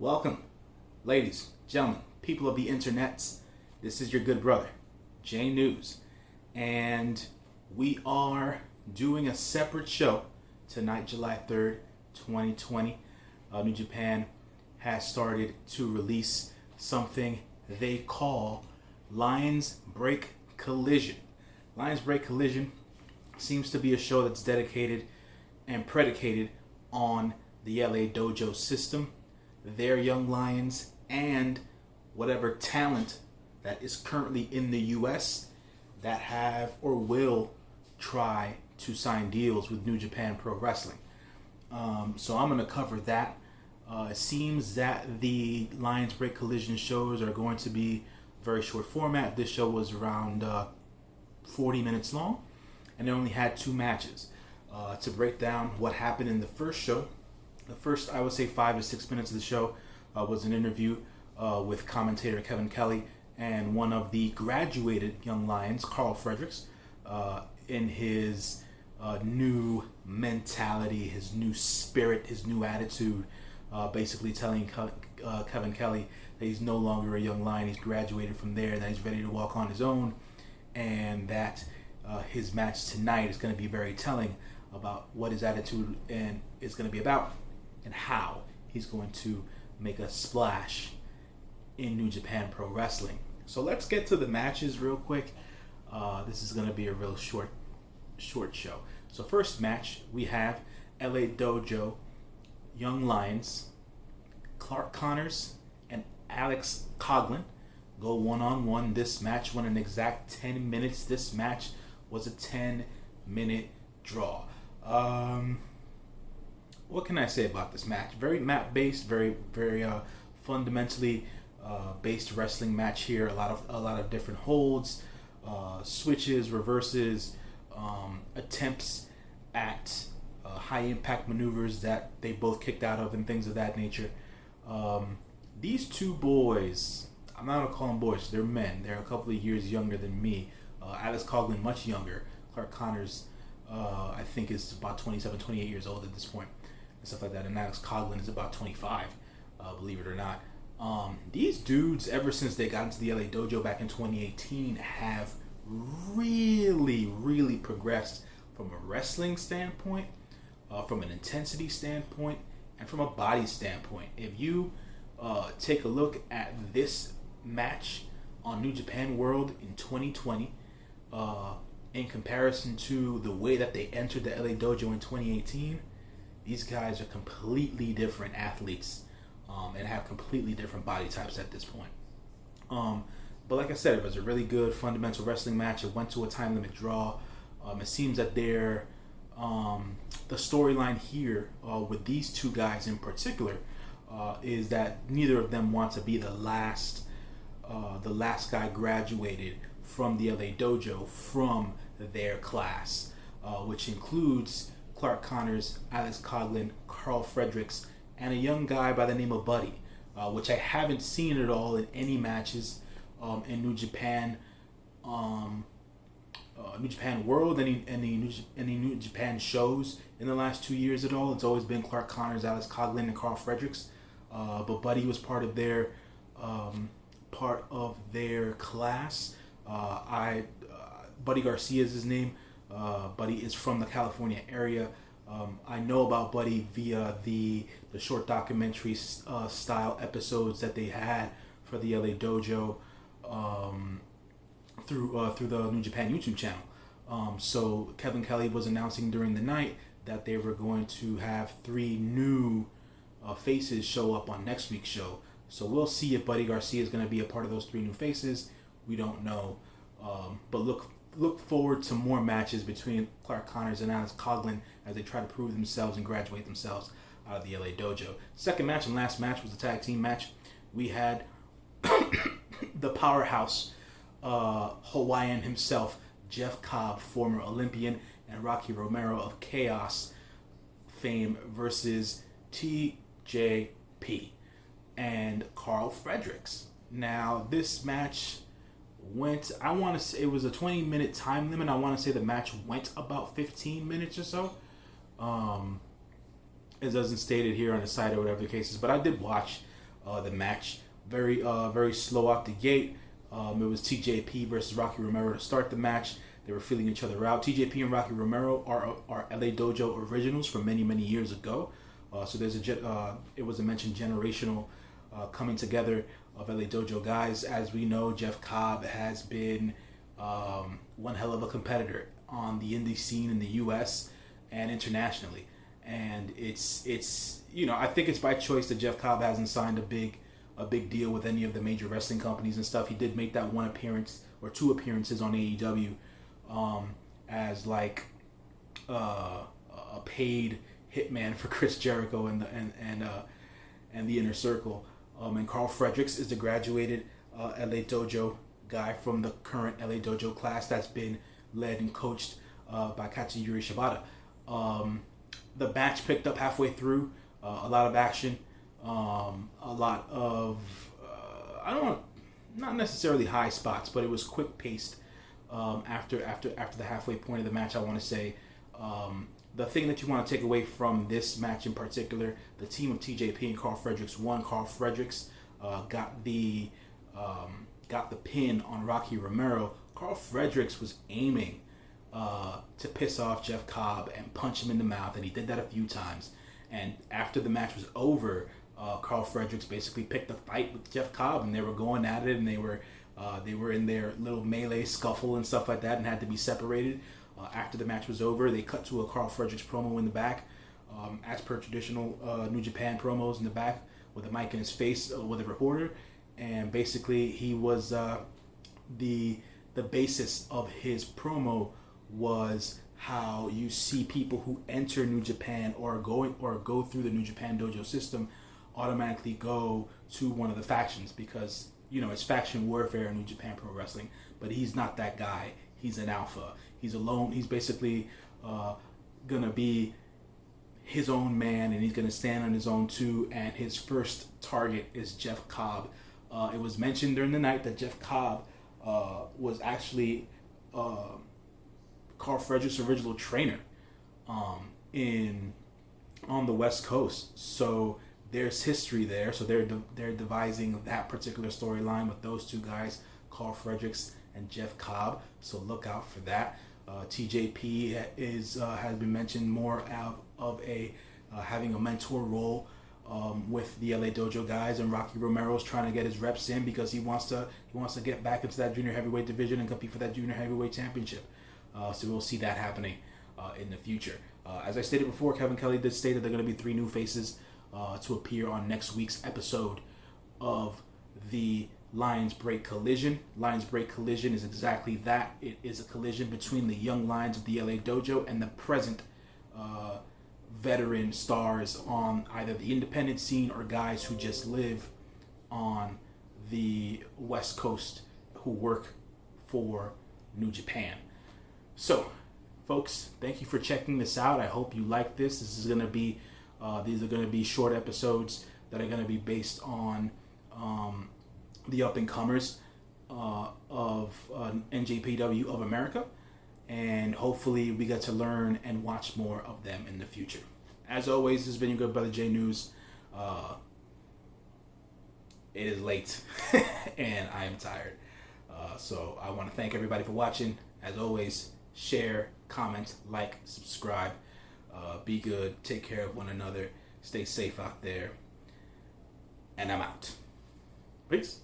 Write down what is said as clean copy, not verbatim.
Welcome, ladies, gentlemen, people of the internets. This is your good brother, J News, and we are doing a separate show tonight, July 3rd, 2020. New Japan has started to release something they call Lions Break Collision. Lions Break Collision seems to be a show that's dedicated and predicated on the LA Dojo system, their young lions, and whatever talent that is currently in the US that have or will try to sign deals with New Japan Pro Wrestling. So I'm going to cover that. It seems that the Lions Break Collision shows are going to be very short format. This show was around 40 minutes long, and it only had 2 matches. To break down what happened in the first show, the first, I would say, 5 to 6 minutes of the show was an interview with commentator Kevin Kelly and one of the graduated young lions, Carl Fredericks, in his new mentality, his new spirit, his new attitude, basically telling Kevin Kelly that he's no longer a young lion, he's graduated from there, that he's ready to walk on his own, and that his match tonight is going to be very telling about what his attitude and is going to be about and how he's going to make a splash in New Japan Pro Wrestling. So let's get to the matches real quick. This is going to be a real short show. So first match, we have LA Dojo Young Lions, Clark Connors and Alex Coughlin go one-on-one. This match went an exact 10 minutes. This match was a 10-minute draw. What can I say about this match? Very map-based, very fundamentally based wrestling match here. A lot of different holds, switches, reverses, attempts at high-impact maneuvers that they both kicked out of and things of that nature. These two boys, I'm not going to call them boys, they're men. They're a couple of years younger than me. Alex Coughlin, much younger. Clark Connors, I think, is about 27, 28 years old at this point, and stuff like that. And Alex Coughlin is about 25, believe it or not. These dudes, ever since they got into the LA Dojo back in 2018, have really progressed from a wrestling standpoint, from an intensity standpoint, and from a body standpoint. If you take a look at this match on New Japan World in 2020, in comparison to the way that they entered the LA Dojo in 2018, these guys are completely different athletes and have completely different body types at this point. But like I said, it was a really good fundamental wrestling match. It went to a time limit draw. It seems that the storyline here with these two guys in particular is that neither of them want to be the last guy graduated from the LA Dojo from their class, which includes Clark Connors, Alex Coughlin, Carl Fredericks, and a young guy by the name of Buddy, which I haven't seen at all in any matches in New Japan, New Japan World, any New Japan shows in the last 2 years at all. It's always been Clark Connors, Alex Coughlin, and Carl Fredericks. But Buddy was part of their class. Buddy Garcia is his name. Buddy is from the California area. I know about Buddy via the short documentary style episodes that they had for the LA Dojo through the New Japan YouTube channel. So Kevin Kelly was announcing during the night that they were going to have 3 new faces show up on next week's show. So we'll see if Buddy Garcia is going to be a part of those 3 new faces. We don't know, but look forward to more matches between Clark Connors and Alex Coughlin as they try to prove themselves and graduate themselves out of the LA Dojo. Second match and last match was a tag team match. We had the powerhouse Hawaiian himself, Jeff Cobb, former Olympian, and Rocky Romero of Chaos fame versus TJP and Carl Fredericks. Now, this match went, I want to say, it was a 20-minute time limit. I want to say the match went about 15 minutes or so. It doesn't state it here on the site or whatever the case is, but I did watch The match very slow out the gate. It was TJP versus Rocky Romero to start the match. They were feeling each other out. TJP and Rocky Romero are LA Dojo originals from many years ago. So it was a mentioned generational coming together of LA Dojo guys. As we know, Jeff Cobb has been one hell of a competitor on the indie scene in the U.S. and internationally. And it's I think it's by choice that Jeff Cobb hasn't signed a big deal with any of the major wrestling companies and stuff. He did make that one appearance or two appearances on AEW as like a paid hitman for Chris Jericho and the Inner Circle. And Carl Fredericks is the graduated LA Dojo guy from the current LA Dojo class that's been led and coached by Katsuyori Shibata. The match picked up halfway through. A lot of action. A lot of not necessarily high spots, but it was quick paced. After the halfway point of the match, I want to say the thing that you want to take away from this match in particular, the team of TJP and Carl Fredericks won. Carl Fredericks got the pin on Rocky Romero. Carl Fredericks was aiming to piss off Jeff Cobb and punch him in the mouth, and he did that a few times. And after the match was over, Carl Fredericks basically picked a fight with Jeff Cobb, and they were going at it, and they were in their little melee scuffle and stuff like that, and had to be separated. After the match was over, they cut to a Carl Fredericks promo in the back, as per traditional New Japan promos in the back, with a mic in his face with a reporter, and basically he was the basis of his promo was how you see people who enter New Japan or go through the New Japan Dojo system automatically go to one of the factions because it's faction warfare in New Japan Pro Wrestling. But he's not that guy. He's an alpha. He's alone. He's basically gonna be his own man, and he's gonna stand on his own too. And his first target is Jeff Cobb. It was mentioned during the night that Jeff Cobb was actually Carl Fredericks' original trainer on the West Coast. So there's history there. So they're devising that particular storyline with those two guys, Carl Fredericks and Jeff Cobb. So look out for that. TJP has been mentioned more of a having a mentor role with the LA Dojo guys, and Rocky Romero's trying to get his reps in because he wants to get back into that junior heavyweight division and compete for that junior heavyweight championship. So we'll see that happening in the future. As I stated before, Kevin Kelly did state that there are going to be 3 new faces to appear on next week's episode of the Lions Break Collision. Lions Break Collision is exactly that. It is a collision between the young lions of the LA Dojo and the present veteran stars on either the independent scene or guys who just live on the West Coast who work for New Japan. So, folks, thank you for checking this out. I hope you like this. This is going to be these are going to be short episodes that are going to be based on the up-and-comers of NJPW of America, and hopefully we get to learn and watch more of them in the future. As always, this has been your good brother J News. It is late and I am tired. So I want to thank everybody for watching. As always, share, comment, like, subscribe. Be good. Take care of one another. Stay safe out there. And I'm out. Peace.